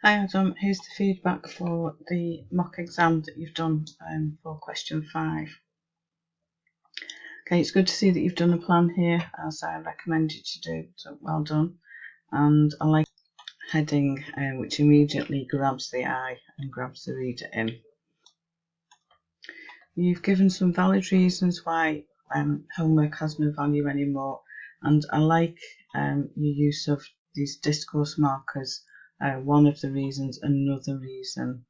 Hi Adam, here's the feedback for the mock exam that you've done for question 5. Okay, it's good to see that you've done a plan here as I recommended you to do, so well done. And I like heading which immediately grabs the eye and grabs the reader in. You've given some valid reasons why homework has no value anymore, and I like your use of these discourse markers. One of the reasons, another reason.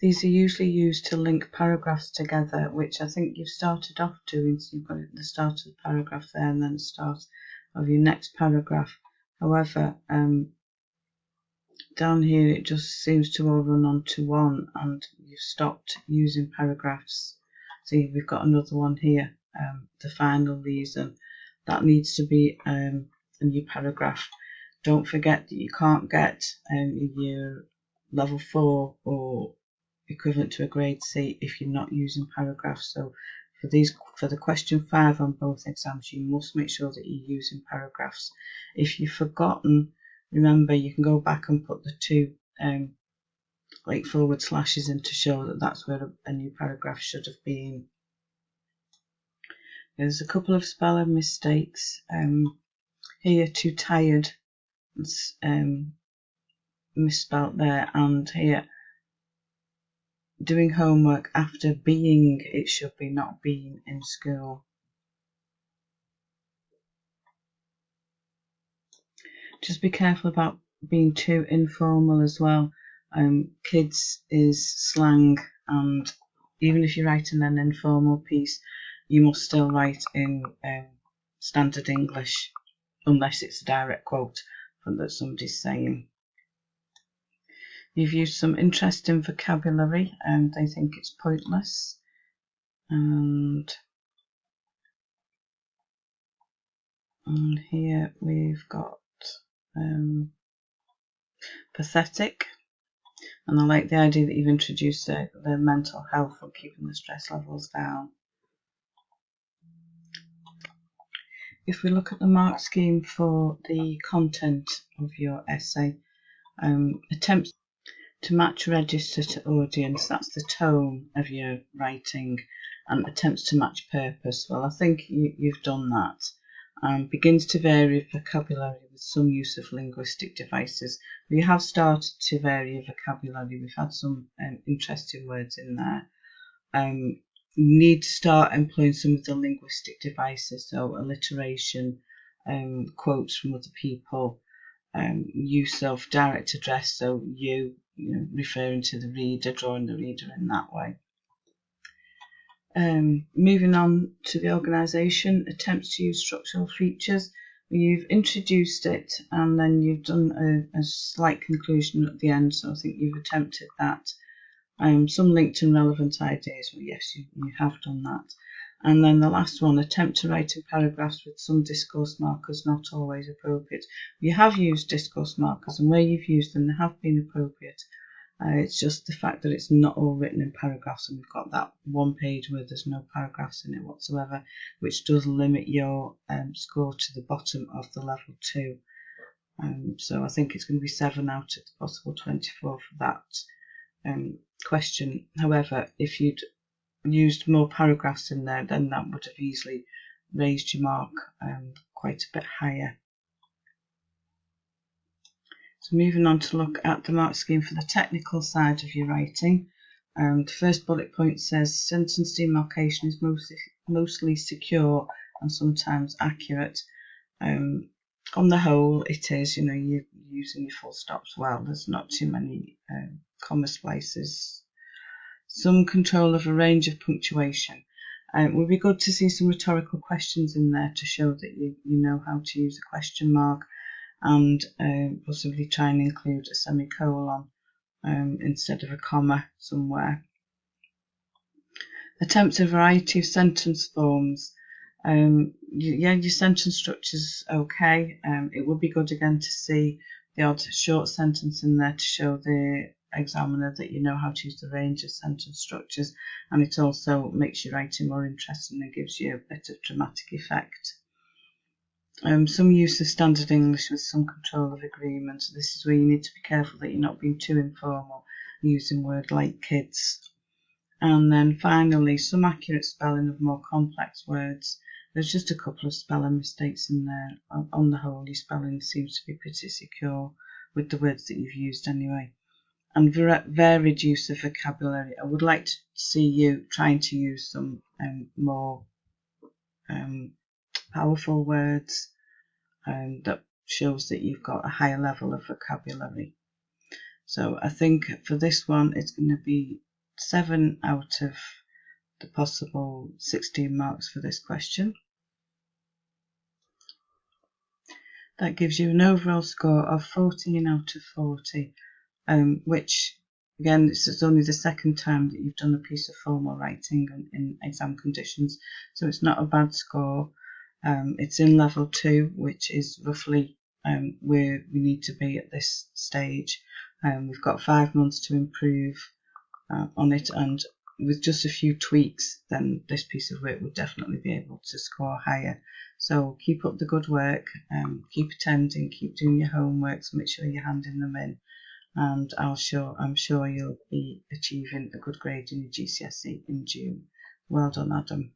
These are usually used to link paragraphs together, which I think you've started off doing. So you've got the start of the paragraph there and then the start of your next paragraph. However, down here it just seems to all run onto one and you've stopped using paragraphs. See, we've got another one here, the final reason. That needs to be a new paragraph. Don't forget that you can't get your level 4 or equivalent to a grade C if you're not using paragraphs. So for the question 5 on both exams, you must make sure that you're using paragraphs. If you've forgotten, remember you can go back and put the 2 like forward slashes in to show that that's where a new paragraph should have been. There's a couple of spelling mistakes here. Too tired, it's misspelt there, and here doing homework after being, it should be not being in school. Just be careful about being too informal as well. Kids is slang, and even if you're writing an informal piece, you must still write in standard English, unless it's a direct quote from that somebody's saying. You've used some interesting vocabulary and they think it's pointless. And here we've got pathetic. And I like the idea that you've introduced the mental health of keeping the stress levels down. If we look at the mark scheme for the content of your essay, attempt to match register to audience, that's the tone of your writing, and attempts to match purpose. Well, I think you've done that. Begins to vary vocabulary with some use of linguistic devices. We have started to vary your vocabulary. We've had some interesting words in there. Need to start employing some of the linguistic devices, so alliteration, quotes from other people, use of direct address, so you referring to the reader, drawing the reader in that way. Moving on to the organisation, attempts to use structural features. You've introduced it and then you've done a slight conclusion at the end, so I think you've attempted that. Some linked and relevant ideas, well yes, you have done that. And then the last one, attempt to write in paragraphs with some discourse markers not always appropriate. You have used discourse markers, and where you've used them, they have been appropriate. It's just the fact that it's not all written in paragraphs, and we've got that one page where there's no paragraphs in it whatsoever, which does limit your score to the bottom of the level 2. So I think it's going to be 7 out of the possible 24 for that question. However, if you'd used more paragraphs in there, then that would have easily raised your mark quite a bit higher. So moving on to look at the mark scheme for the technical side of your writing. The first bullet point says sentence demarcation is mostly secure and sometimes accurate. On the whole, it is. You're using your full stops well. There's not too many comma places. Some control of a range of punctuation. It would be good to see some rhetorical questions in there to show that you know how to use a question mark, and possibly try and include a semicolon instead of a comma somewhere. Attempt a variety of sentence forms. Your sentence structure's okay. It would be good again to see the odd short sentence in there to show the examiner that you know how to use the range of sentence structures, and it also makes your writing more interesting and gives you a bit of dramatic effect. Some use of standard English with some control of agreements. This is where you need to be careful that you're not being too informal, using words like kids. And then finally, some accurate spelling of more complex words. There's just a couple of spelling mistakes in there. On the whole, your spelling seems to be pretty secure with the words that you've used anyway. And varied use of vocabulary. I would like to see you trying to use some more powerful words that shows that you've got a higher level of vocabulary. So I think for this one, it's going to be 7 out of the possible 16 marks for this question. That gives you an overall score of 14 out of 40, which, again, this is only the second time that you've done a piece of formal writing in exam conditions, so it's not a bad score. It's in level 2, which is roughly where we need to be at this stage. We've got 5 months to improve on it, and with just a few tweaks, then this piece of work would definitely be able to score higher. So keep up the good work, keep attending, keep doing your homework, so make sure you're handing them in, and I'm sure you'll be achieving a good grade in your GCSE in June. Well done, Adam.